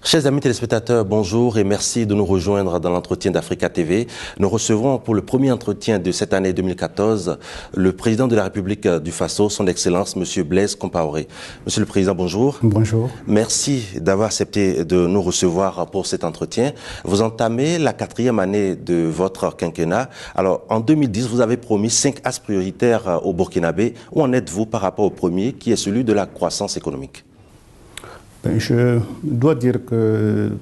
Chers amis téléspectateurs, bonjour et merci de nous rejoindre dans l'entretien d'Africa TV. Nous recevons pour le premier entretien de cette année 2014 le président de la République du Faso, son Excellence, M. Blaise Compaoré. Monsieur le Président, bonjour. Bonjour. Merci d'avoir accepté de nous recevoir pour cet entretien. Vous entamez la 4e année de votre quinquennat. Alors, en 2010, vous avez promis 5 axes prioritaires au Burkinabé. Où en êtes-vous par rapport au premier, qui est celui de la croissance économique ? Je dois dire que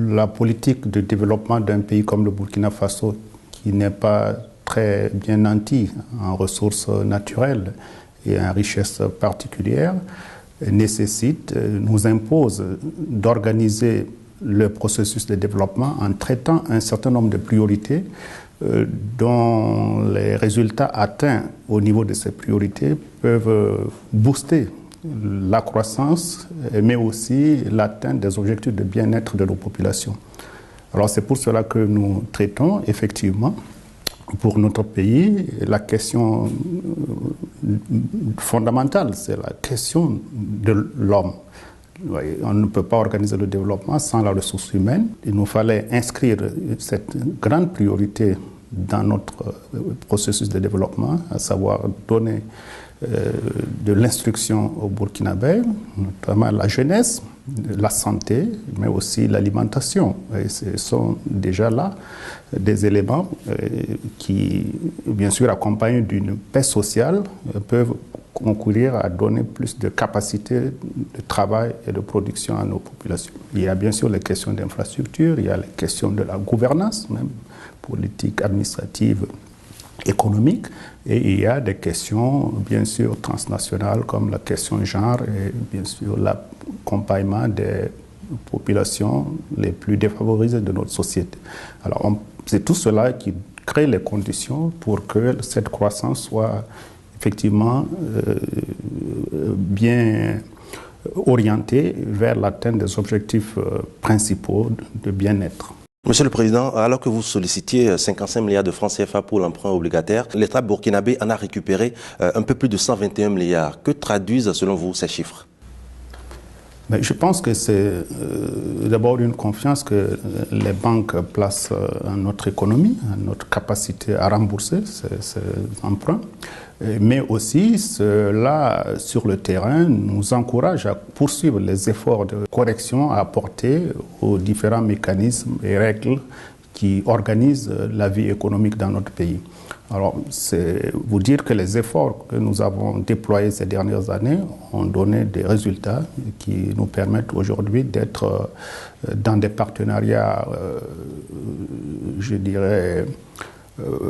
la politique de développement d'un pays comme le Burkina Faso, qui n'est pas très bien nanti en ressources naturelles et en richesses particulières, nous impose d'organiser le processus de développement en traitant un certain nombre de priorités dont les résultats atteints au niveau de ces priorités peuvent booster la croissance, mais aussi l'atteinte des objectifs de bien-être de nos populations. Alors c'est pour cela que nous traitons effectivement pour notre pays la question fondamentale, c'est la question de l'homme. On ne peut pas organiser le développement sans la ressource humaine. Il nous fallait inscrire cette grande priorité dans notre processus de développement, à savoir donner de l'instruction au Burkinabé, notamment la jeunesse, la santé, mais aussi l'alimentation. Et ce sont déjà là des éléments qui, bien sûr, accompagnés d'une paix sociale, peuvent concourir à donner plus de capacité de travail et de production à nos populations. Il y a bien sûr les questions d'infrastructure, il y a les questions de la gouvernance, même politique, administrative, économique, et il y a des questions bien sûr transnationales comme la question genre et bien sûr l'accompagnement des populations les plus défavorisées de notre société. Alors c'est tout cela qui crée les conditions pour que cette croissance soit effectivement bien orientée vers l'atteinte des objectifs principaux de bien-être. Monsieur le Président, alors que vous sollicitiez 55 milliards de francs CFA pour l'emprunt obligataire, l'État burkinabé en a récupéré un peu plus de 121 milliards. Que traduisent selon vous ces chiffres ? Mais je pense que c'est d'abord une confiance que les banques placent en notre économie, en notre capacité à rembourser ces emprunts. Mais aussi, cela, sur le terrain, nous encourage à poursuivre les efforts de correction à apporter aux différents mécanismes et règles qui organisent la vie économique dans notre pays. Alors, c'est vous dire que les efforts que nous avons déployés ces dernières années ont donné des résultats qui nous permettent aujourd'hui d'être dans des partenariats, je dirais,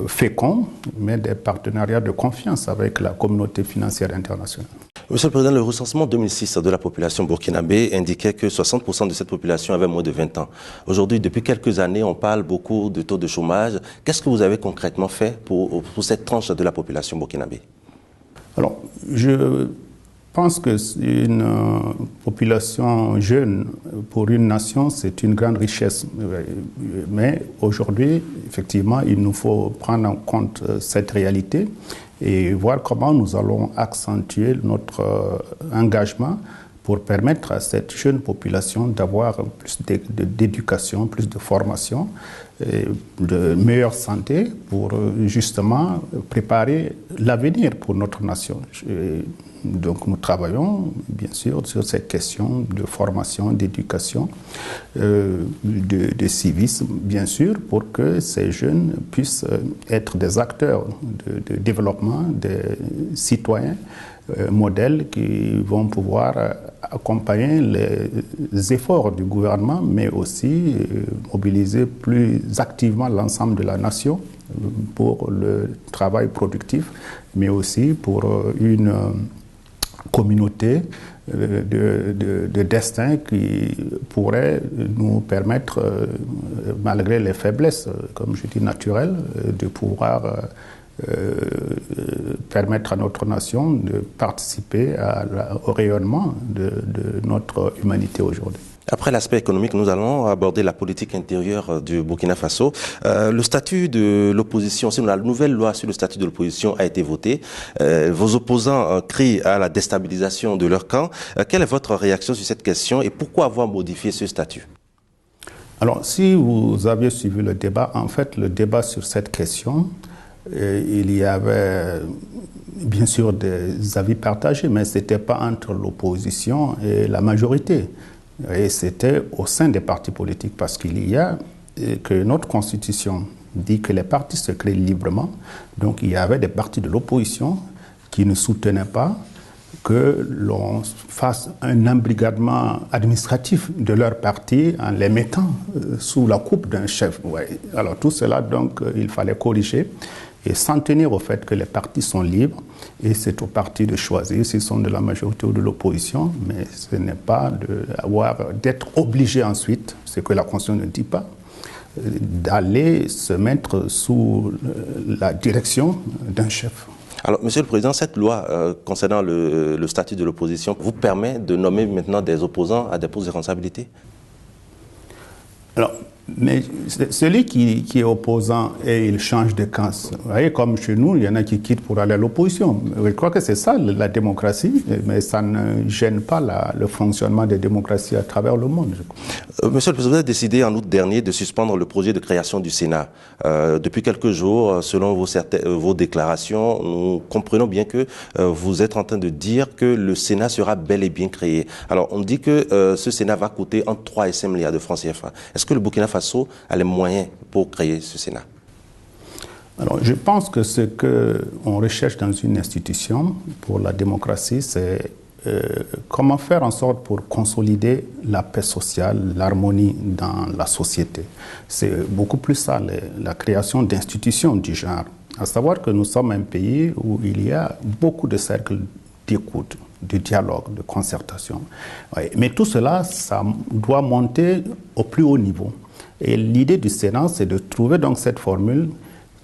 féconds, mais des partenariats de confiance avec la communauté financière internationale. Monsieur le Président, le recensement 2006 de la population burkinabé indiquait que 60% de cette population avait moins de 20 ans. Aujourd'hui, depuis quelques années, on parle beaucoup de taux de chômage. Qu'est-ce que vous avez concrètement fait pour cette tranche de la population burkinabé? Alors, je pense qu'une population jeune pour une nation, c'est une grande richesse. Mais aujourd'hui, effectivement, il nous faut prendre en compte cette réalité et voir comment nous allons accentuer notre engagement pour permettre à cette jeune population d'avoir plus d'éducation, plus de formation, et de meilleure santé pour justement préparer l'avenir pour notre nation. Donc nous travaillons bien sûr sur cette question de formation, d'éducation, de civisme bien sûr, pour que ces jeunes puissent être des acteurs de développement, des citoyens modèles qui vont pouvoir accompagner les efforts du gouvernement, mais aussi mobiliser plus activement l'ensemble de la nation pour le travail productif, mais aussi pour une communauté de destin qui pourrait nous permettre, malgré les faiblesses, comme je dis, naturelles, de pouvoir permettre à notre nation de participer au rayonnement de notre humanité aujourd'hui. Après l'aspect économique, nous allons aborder la politique intérieure du Burkina Faso. Le statut de l'opposition, la nouvelle loi sur le statut de l'opposition a été votée. Vos opposants crient à la déstabilisation de leur camp. Quelle est votre réaction sur cette question et pourquoi avoir modifié ce statut? Alors, si vous aviez suivi le débat, en fait, le débat sur cette question, il y avait bien sûr des avis partagés, mais ce n'était pas entre l'opposition et la majorité. Et c'était au sein des partis politiques, parce qu'il y a que notre constitution dit que les partis se créent librement. Donc il y avait des partis de l'opposition qui ne soutenaient pas que l'on fasse un embrigadement administratif de leur parti en les mettant sous la coupe d'un chef. Ouais. Alors tout cela, donc, il fallait corriger et s'en tenir au fait que les partis sont libres et c'est au parti de choisir s'ils sont de la majorité ou de l'opposition, mais ce n'est pas d'être obligé ensuite, ce que la Constitution ne dit pas, d'aller se mettre sous la direction d'un chef. Alors, Monsieur le Président, cette loi concernant le statut de l'opposition vous permet de nommer maintenant des opposants à des postes de responsabilité? Alors, mais celui qui est opposant et il change de camp, vous voyez, comme chez nous, il y en a qui quittent pour aller à l'opposition. Je crois que c'est ça la démocratie, mais ça ne gêne pas le fonctionnement des démocraties à travers le monde. Monsieur le Président, vous avez décidé en août dernier de suspendre le projet de création du Sénat. Depuis quelques jours, selon vos déclarations, nous comprenons bien que vous êtes en train de dire que le Sénat sera bel et bien créé. Alors, on dit que ce Sénat va coûter entre 3 et 5 milliards de francs CFA. Est-ce que le Burkina Faso a les moyens pour créer ce Sénat? Alors, je pense que ce qu'on recherche dans une institution pour la démocratie, c'est comment faire en sorte pour consolider la paix sociale, l'harmonie dans la société. C'est beaucoup plus ça, la création d'institutions du genre. À savoir que nous sommes un pays où il y a beaucoup de cercles d'écoute, de dialogue, de concertation. Oui, mais tout cela, ça doit monter au plus haut niveau. Et l'idée du Sénat, c'est de trouver donc cette formule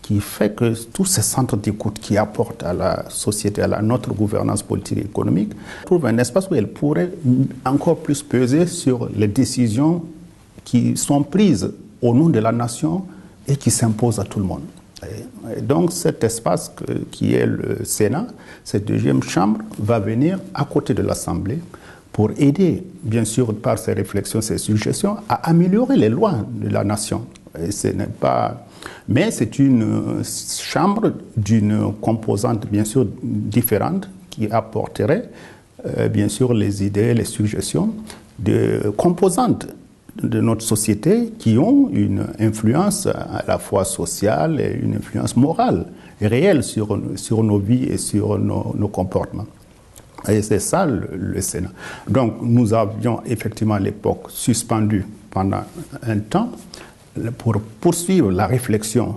qui fait que tous ces centres d'écoute qui apportent à la société, à notre gouvernance politique et économique, trouvent un espace où elles pourraient encore plus peser sur les décisions qui sont prises au nom de la nation et qui s'imposent à tout le monde. Et donc cet espace qui est le Sénat, cette deuxième chambre, va venir à côté de l'Assemblée pour aider, bien sûr, par ses réflexions, ses suggestions, à améliorer les lois de la nation. Et ce n'est pas... Mais c'est une chambre d'une composante, bien sûr, différente, qui apporterait, bien sûr, les idées, les suggestions de composantes de notre société qui ont une influence à la fois sociale et une influence morale et réelle sur nos vies et sur nos comportements. Et c'est ça le Sénat. Donc nous avions effectivement à l'époque suspendu pendant un temps pour poursuivre la réflexion,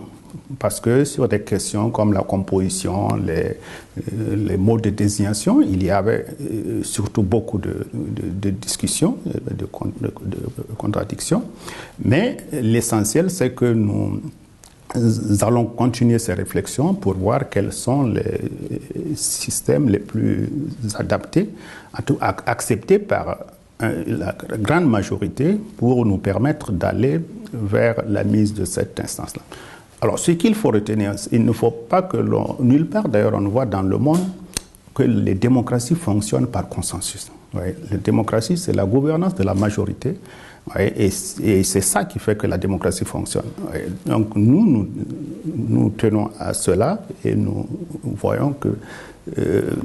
parce que sur des questions comme la composition, les modes de désignation, il y avait surtout beaucoup de discussions, de contradictions. Mais l'essentiel, c'est que nous allons continuer ces réflexions pour voir quels sont les systèmes les plus adaptés, acceptés par la grande majorité pour nous permettre d'aller vers la mise de cette instance-là. Alors, ce qu'il faut retenir, il ne faut pas que nulle part, d'ailleurs, on voit dans le monde que les démocraties fonctionnent par consensus. Ouais, la démocratie, c'est la gouvernance de la majorité. Ouais, et c'est ça qui fait que la démocratie fonctionne. Ouais, donc, nous tenons à cela et nous voyons que,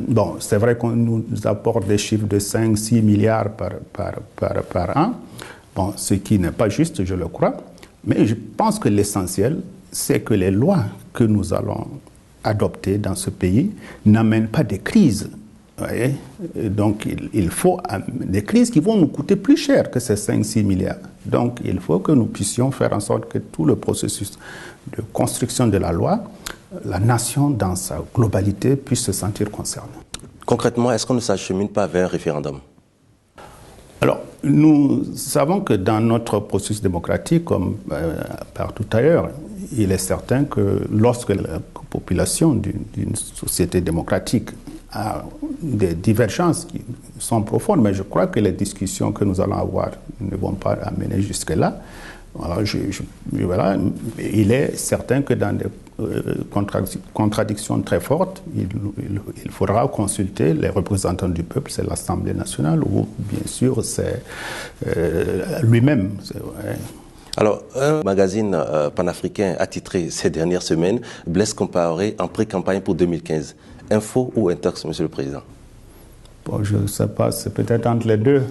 bon, c'est vrai qu'on nous apporte des chiffres de 5-6 milliards par an, bon, ce qui n'est pas juste, je le crois, mais je pense que l'essentiel, c'est que les lois que nous allons adopter dans ce pays n'amènent pas des crises. Voyez? Donc il faut des crises qui vont nous coûter plus cher que ces 5-6 milliards. Donc il faut que nous puissions faire en sorte que tout le processus de construction de la loi, la nation dans sa globalité puisse se sentir concernée. Concrètement, est-ce qu'on ne s'achemine pas vers un référendum? Alors, nous savons que dans notre processus démocratique, comme partout ailleurs, il est certain que lorsque la population d'une société démocratique à des divergences qui sont profondes, mais je crois que les discussions que nous allons avoir ne vont pas amener jusque-là. Voilà, voilà, il est certain que dans des contradictions très fortes, il faudra consulter les représentants du peuple, c'est l'Assemblée nationale, ou bien sûr c'est lui-même. Alors, un magazine panafricain a titré ces dernières semaines « Blaise Compaoré en pré-campagne pour 2015 ». Info ou Intox, Monsieur le Président? Bon, je ne sais pas, c'est peut-être entre les deux.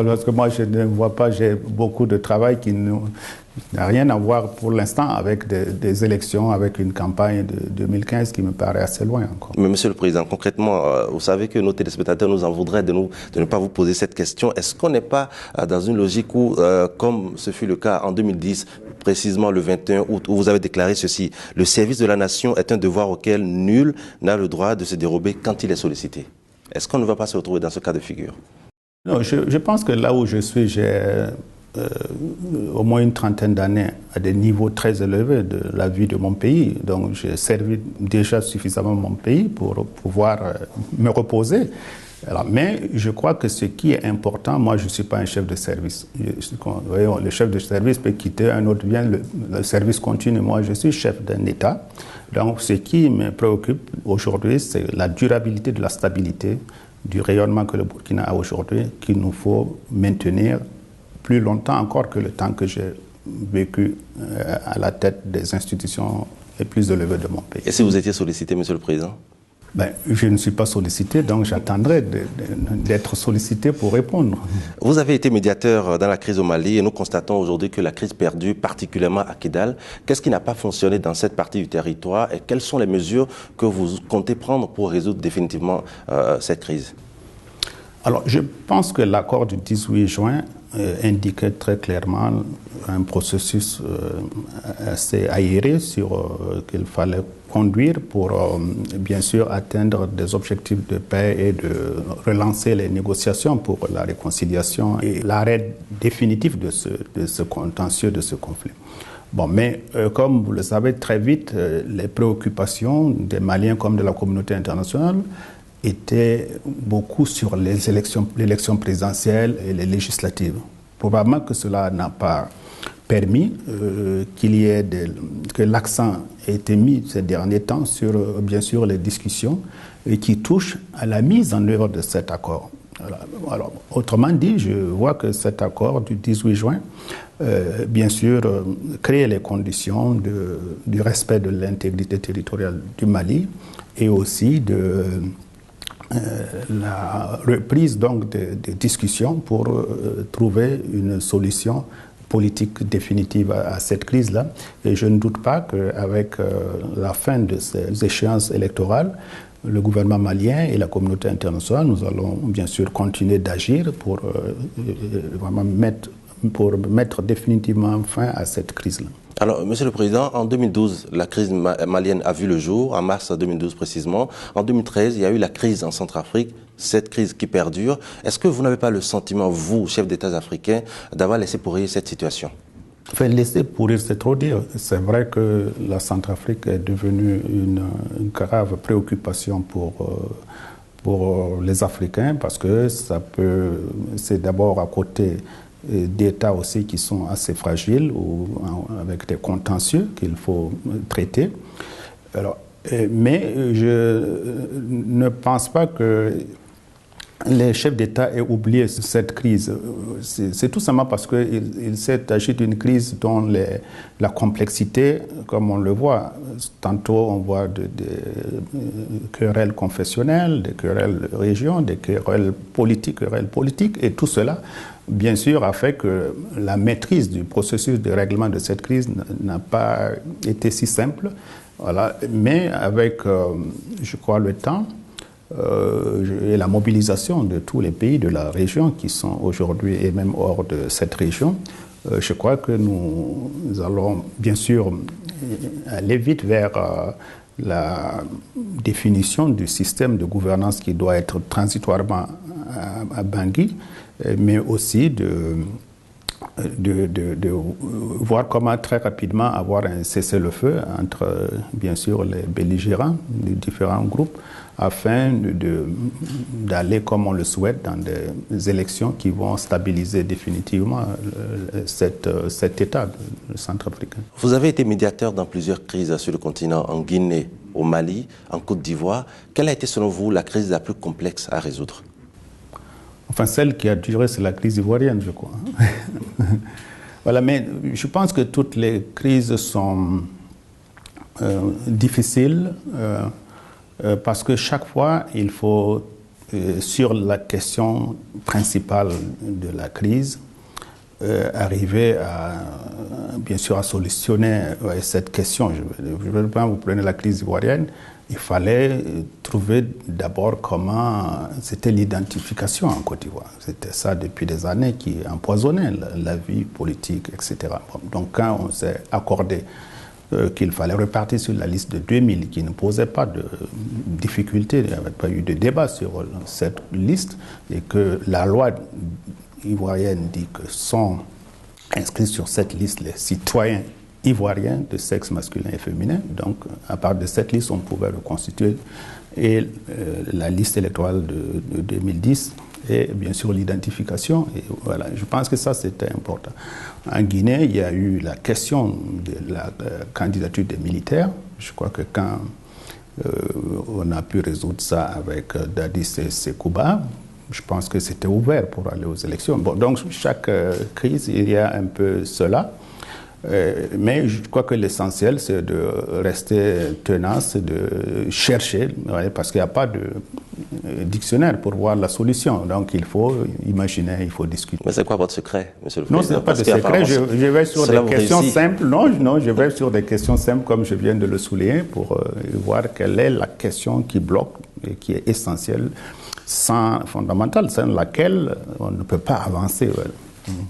Parce que moi, je ne vois pas, j'ai beaucoup de travail qui n'a rien à voir pour l'instant avec des élections, avec une campagne de 2015 qui me paraît assez loin encore. Mais Monsieur le Président, concrètement, vous savez que nos téléspectateurs nous en voudraient de ne pas vous poser cette question. Est-ce qu'on n'est pas dans une logique où, comme ce fut le cas en 2010, précisément le 21 août, où vous avez déclaré ceci: le service de la nation est un devoir auquel nul n'a le droit de se dérober quand il est sollicité? Est-ce qu'on ne va pas se retrouver dans ce cas de figure? Non, je pense que là où je suis, j'ai au moins une trentaine d'années à des niveaux très élevés de la vie de mon pays. Donc j'ai servi déjà suffisamment mon pays pour pouvoir me reposer. Alors, mais je crois que ce qui est important, moi je ne suis pas un chef de service. Voyons, le chef de service peut quitter, un autre vient, le service continue. Moi je suis chef d'un État. Donc ce qui me préoccupe aujourd'hui, c'est la durabilité de la stabilité du rayonnement que le Burkina a aujourd'hui, qu'il nous faut maintenir plus longtemps encore que le temps que j'ai vécu à la tête des institutions les plus élevées de mon pays. Et si vous étiez sollicité, Monsieur le Président? Je ne suis pas sollicité, donc j'attendrai d'être sollicité pour répondre. Vous avez été médiateur dans la crise au Mali et nous constatons aujourd'hui que la crise perdure, particulièrement à Kidal. Qu'est-ce qui n'a pas fonctionné dans cette partie du territoire et quelles sont les mesures que vous comptez prendre pour résoudre définitivement cette crise? Alors, je pense que l'accord du 18 juin indiquait très clairement un processus assez aéré qu'il fallait conduire pour bien sûr atteindre des objectifs de paix et de relancer les négociations pour la réconciliation et l'arrêt définitif de ce contentieux, de ce conflit. Bon, mais comme vous le savez très vite, les préoccupations des Maliens comme de la communauté internationale étaient beaucoup sur l'élection présidentielle et les législatives. Probablement que cela n'a pas permis que l'accent ait été mis ces derniers temps sur, bien sûr, les discussions qui touchent à la mise en œuvre de cet accord. Alors, autrement dit, je vois que cet accord du 18 juin, bien sûr, crée les conditions du respect de l'intégrité territoriale du Mali et aussi de la reprise donc des discussions pour trouver une solution politique définitive à cette crise-là. Et je ne doute pas qu'avec la fin de ces échéances électorales, le gouvernement malien et la communauté internationale, nous allons bien sûr continuer d'agir pour vraiment mettre définitivement fin à cette crise-là. Alors, Monsieur le Président, en 2012, la crise malienne a vu le jour, en mars 2012 précisément. En 2013, il y a eu la crise en Centrafrique, cette crise qui perdure. Est-ce que vous n'avez pas le sentiment, vous, chef d'État africain, d'avoir laissé pourrir cette situation? Enfin, laisser pourrir, c'est trop dire. C'est vrai que la Centrafrique est devenue une grave préoccupation pour les Africains parce que c'est d'abord à côté d'États aussi qui sont assez fragiles ou avec des contentieux qu'il faut traiter. Alors, mais je ne pense pas que les chefs d'État aient oublié cette crise. C'est tout simplement parce qu'il s'est agi d'une crise dont la complexité, comme on le voit, tantôt on voit des querelles confessionnelles, des querelles de région, des querelles politiques, et tout cela, bien sûr, a fait que la maîtrise du processus de règlement de cette crise n'a pas été si simple. Voilà. Mais avec, je crois, le temps, et la mobilisation de tous les pays de la région qui sont aujourd'hui et même hors de cette région, je crois que nous allons bien sûr aller vite vers la définition du système de gouvernance qui doit être transitoirement à Bangui, mais aussi de voir comment très rapidement avoir un cessez-le-feu entre, bien sûr, les belligérants des différents groupes, afin d'aller, comme on le souhaite, dans des élections qui vont stabiliser définitivement cet État centrafricain. Vous avez été médiateur dans plusieurs crises sur le continent, en Guinée, au Mali, en Côte d'Ivoire. Quelle a été, selon vous, la crise la plus complexe à résoudre? Enfin, celle qui a duré, c'est la crise ivoirienne, je crois. Voilà, mais je pense que toutes les crises sont difficiles parce que chaque fois, il faut, sur la question principale de la crise, arriver à, bien sûr, à solutionner cette question. Je veux pas, vous prenez la crise ivoirienne, il fallait trouver d'abord comment c'était l'identification en Côte d'Ivoire. C'était ça depuis des années qui empoisonnait la vie politique, etc. Donc quand on s'est accordé qu'il fallait repartir sur la liste de 2000 qui ne posait pas de difficultés, il n'y avait pas eu de débat sur cette liste, et que la loi ivoirienne dit que sont inscrits sur cette liste les citoyens ivoiriens de sexe masculin et féminin. Donc, à part de cette liste, on pouvait reconstituer et la liste électorale de 2010 et bien sûr l'identification. Et voilà, je pense que ça, c'était important. En Guinée, il y a eu la question de la candidature des militaires. Je crois que quand on a pu résoudre ça avec Dadis et Sekouba, je pense que c'était ouvert pour aller aux élections. Bon, donc, chaque crise, il y a un peu cela. Mais je crois que l'essentiel, c'est de rester tenace, de chercher, parce qu'il n'y a pas de dictionnaire pour voir la solution. Donc il faut imaginer, il faut discuter. Mais c'est quoi votre secret, monsieur le Président? Non, ce n'est pas de secret. Je vais sur des questions simples. Non, je vais sur des questions simples, comme je viens de le souligner, pour voir quelle est la question qui bloque et qui est essentielle, fondamentale, sans laquelle on ne peut pas avancer.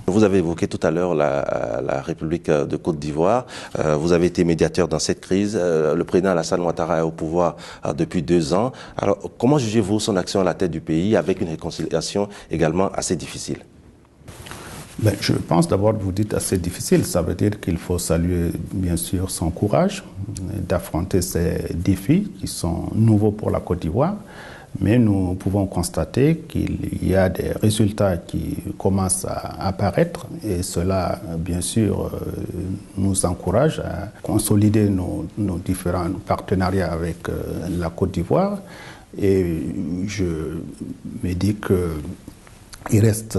Vous avez évoqué tout à l'heure la République de Côte d'Ivoire. Vous avez été médiateur dans cette crise. Le président Alassane Ouattara est au pouvoir depuis 2 ans. Alors, comment jugez-vous son action à la tête du pays avec une réconciliation également assez difficile? Ben, je pense d'abord, vous dites assez difficile, ça veut dire qu'il faut saluer bien sûr son courage d'affronter ces défis qui sont nouveaux pour la Côte d'Ivoire. Mais nous pouvons constater qu'il y a des résultats qui commencent à apparaître et cela, bien sûr, nous encourage à consolider nos différents partenariats avec la Côte d'Ivoire. Et je me dis qu'il reste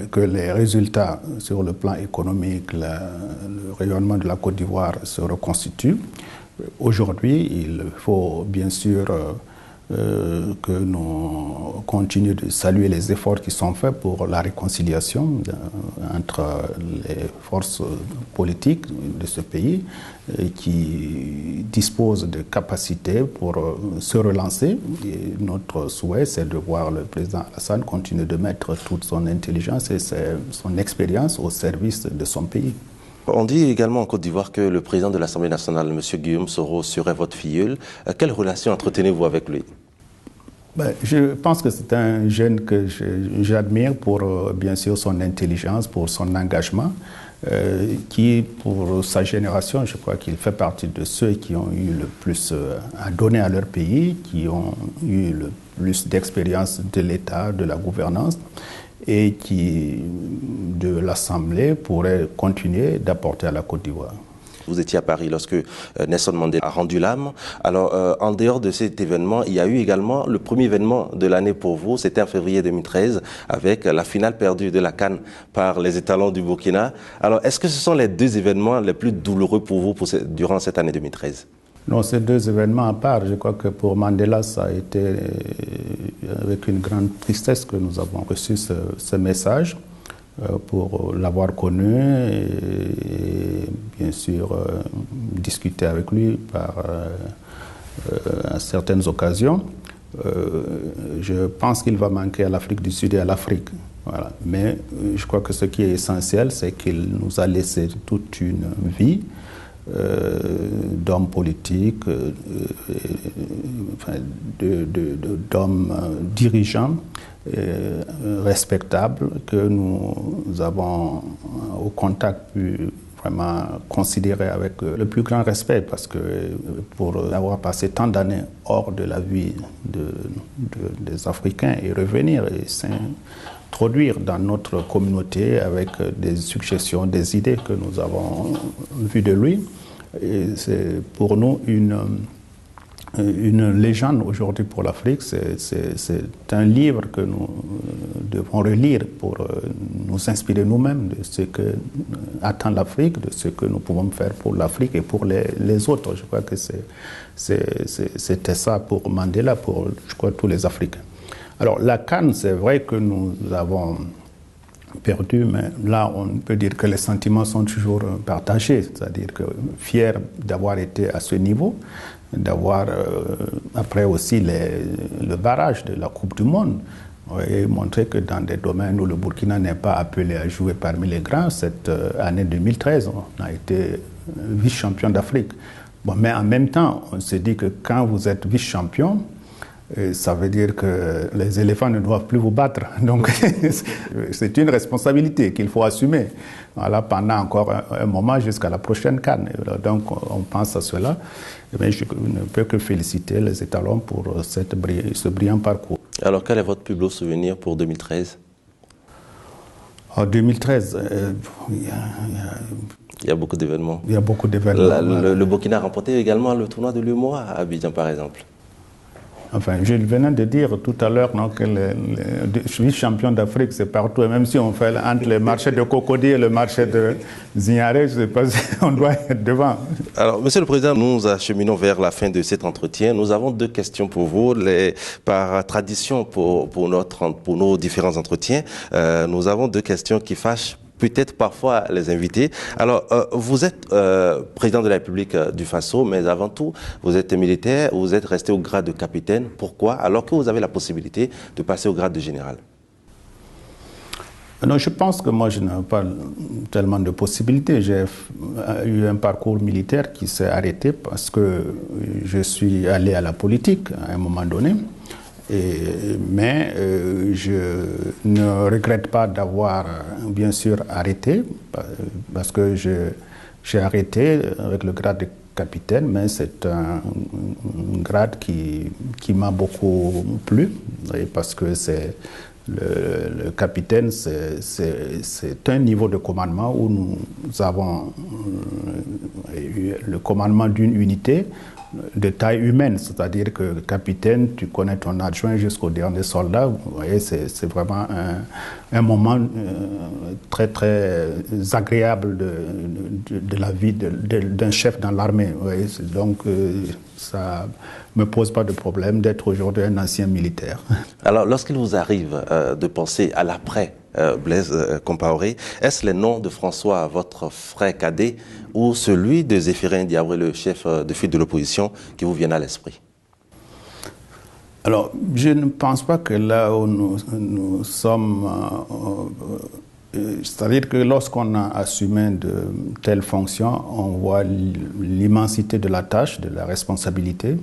que les résultats sur le plan économique, le rayonnement de la Côte d'Ivoire se reconstituent. Aujourd'hui, il faut bien sûr que nous continuions de saluer les efforts qui sont faits pour la réconciliation entre les forces politiques de ce pays qui disposent de capacités pour se relancer. Et notre souhait, c'est de voir le président Alassane continuer de mettre toute son intelligence et son expérience au service de son pays. On dit également en Côte d'Ivoire que le président de l'Assemblée nationale, M. Guillaume Soro, serait votre filleul. Quelle relation entretenez-vous avec lui? Ben, je pense que c'est un jeune que j'admire pour, bien sûr, son intelligence, pour son engagement, qui, pour sa génération, je crois qu'il fait partie de ceux qui ont eu le plus à donner à leur pays, qui ont eu le plus d'expérience de l'État, de la gouvernance, et qui, de l'Assemblée, pourrait continuer d'apporter à la Côte d'Ivoire. Vous étiez à Paris lorsque Nelson Mandela a rendu l'âme. Alors, en dehors de cet événement, il y a eu également le premier événement de l'année pour vous. C'était en février 2013, avec la finale perdue de la CAN par les étalons du Burkina. Alors, est-ce que ce sont les 2 événements les plus douloureux pour vous durant cette année 2013? Non, ces 2 événements à part. Je crois que pour Mandela, ça a été avec une grande tristesse que nous avons reçu ce message. Pour l'avoir connu et bien sûr discuter avec lui à certaines occasions. Je pense qu'il va manquer à l'Afrique du Sud et à l'Afrique. Voilà. Mais je crois que ce qui est essentiel, c'est qu'il nous a laissé toute une vie d'hommes politiques, d'hommes dirigeants respectables que nous avons au contact pu vraiment considérer avec le plus grand respect, parce que pour avoir passé tant d'années hors de la vie des Africains et revenir et s'introduire dans notre communauté avec des suggestions, des idées que nous avons vues de lui, c'est pour nous une légende aujourd'hui pour l'Afrique. C'est un livre que nous devons relire pour nous inspirer nous-mêmes de ce que attend l'Afrique, de ce que nous pouvons faire pour l'Afrique et pour les autres. Je crois que c'était ça pour Mandela, pour tous les Africains. Alors la CAN, c'est vrai que nous avons perdu, mais là on peut dire que les sentiments sont toujours partagés, c'est-à-dire que fier d'avoir été à ce niveau, d'avoir après aussi le barrage de la Coupe du Monde et montrer que dans des domaines où le Burkina n'est pas appelé à jouer parmi les grands, cette année 2013, on a été vice-champion d'Afrique. Bon, mais en même temps, on se dit que quand vous êtes vice-champion, ça veut dire que les éléphants ne doivent plus vous battre. Donc, c'est une responsabilité qu'il faut assumer. Voilà, pendant encore un moment jusqu'à la prochaine CAN. Donc, on pense à cela. Mais je ne peux que féliciter les étalons pour ce brillant parcours. Alors, quel est votre plus beau souvenir pour 2013 ? En 2013, il y a beaucoup d'événements. Il y a beaucoup d'événements. Le Burkina a remporté également le tournoi de l'UEMOA à Abidjan, par exemple. Enfin, je venais de dire tout à l'heure que le vice-champion d'Afrique, c'est partout. Et même si on fait entre le marché de Cocody et le marché de Zignaré, je ne sais pas si on doit être devant. Alors, Monsieur le Président, nous acheminons vers la fin de cet entretien. Nous avons deux questions pour vous. Par tradition, pour nos différents entretiens, nous avons deux questions qui fâchent peut-être parfois les invités. Alors, vous êtes président de la République du Faso, mais avant tout, vous êtes militaire, vous êtes resté au grade de capitaine. Pourquoi? Alors que vous avez la possibilité de passer au grade de général. Non, je pense que moi, je n'ai pas tellement de possibilités. J'ai eu un parcours militaire qui s'est arrêté parce que je suis allé à la politique à un moment donné. Mais je ne regrette pas d'avoir bien sûr arrêté, parce que j'ai arrêté avec le grade de capitaine, mais c'est un grade qui m'a beaucoup plu, parce que le capitaine, c'est un niveau de commandement où nous avons le commandement d'une unité de taille humaine, c'est-à-dire que capitaine, tu connais ton adjoint jusqu'au dernier soldat. Vous voyez, c'est vraiment un moment très très agréable de la vie d'un chef dans l'armée. Donc ça me pose pas de problème d'être aujourd'hui un ancien militaire. Alors, lorsqu'il vous arrive de penser à l'après Blaise Compaoré, est-ce les noms de François, votre frère cadet, ou celui de Zéphirin Diabré, le chef de file de l'opposition, qui vous viennent à l'esprit? Alors, je ne pense pas que là où nous sommes... c'est-à-dire que lorsqu'on a assumé de telles fonctions, on voit l'immensité de la tâche, de la responsabilité.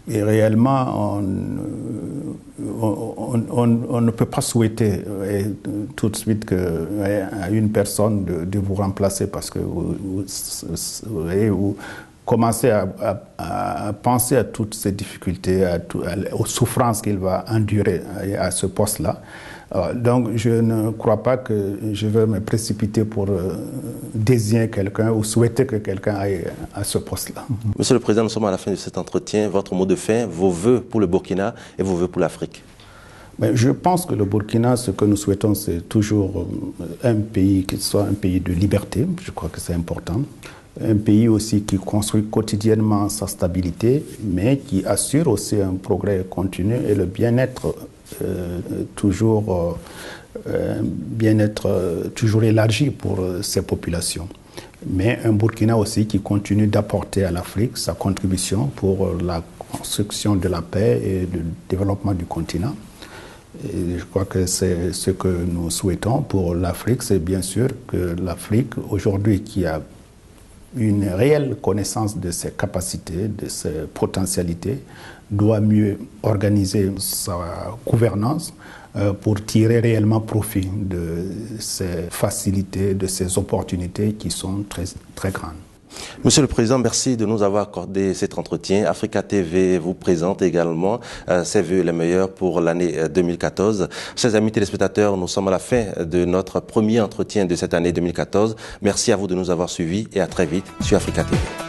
Et réellement, on ne peut pas souhaiter tout de suite à une personne de vous remplacer, parce que vous commencez à penser à toutes ces difficultés, aux souffrances qu'il va endurer à ce poste-là. Donc, je ne crois pas que je vais me précipiter pour désigner quelqu'un ou souhaiter que quelqu'un aille à ce poste-là. Monsieur le Président, nous sommes à la fin de cet entretien. Votre mot de fin, vos vœux pour le Burkina et vos vœux pour l'Afrique. Je pense que le Burkina, ce que nous souhaitons, c'est toujours un pays qui soit un pays de liberté. Je crois que c'est important. Un pays aussi qui construit quotidiennement sa stabilité, mais qui assure aussi un progrès continu et le bien-être toujours élargi pour ces populations. Mais un Burkina aussi qui continue d'apporter à l'Afrique sa contribution pour la construction de la paix et du développement du continent. Et je crois que c'est ce que nous souhaitons pour l'Afrique. C'est bien sûr que l'Afrique, aujourd'hui, qui a une réelle connaissance de ses capacités, de ses potentialités, doit mieux organiser sa gouvernance pour tirer réellement profit de ces facilités, de ces opportunités qui sont très, très grandes. Monsieur le Président, merci de nous avoir accordé cet entretien. Africa TV vous présente également ses vœux les meilleurs pour l'année 2014. Chers amis téléspectateurs, nous sommes à la fin de notre premier entretien de cette année 2014. Merci à vous de nous avoir suivis et à très vite sur Africa TV.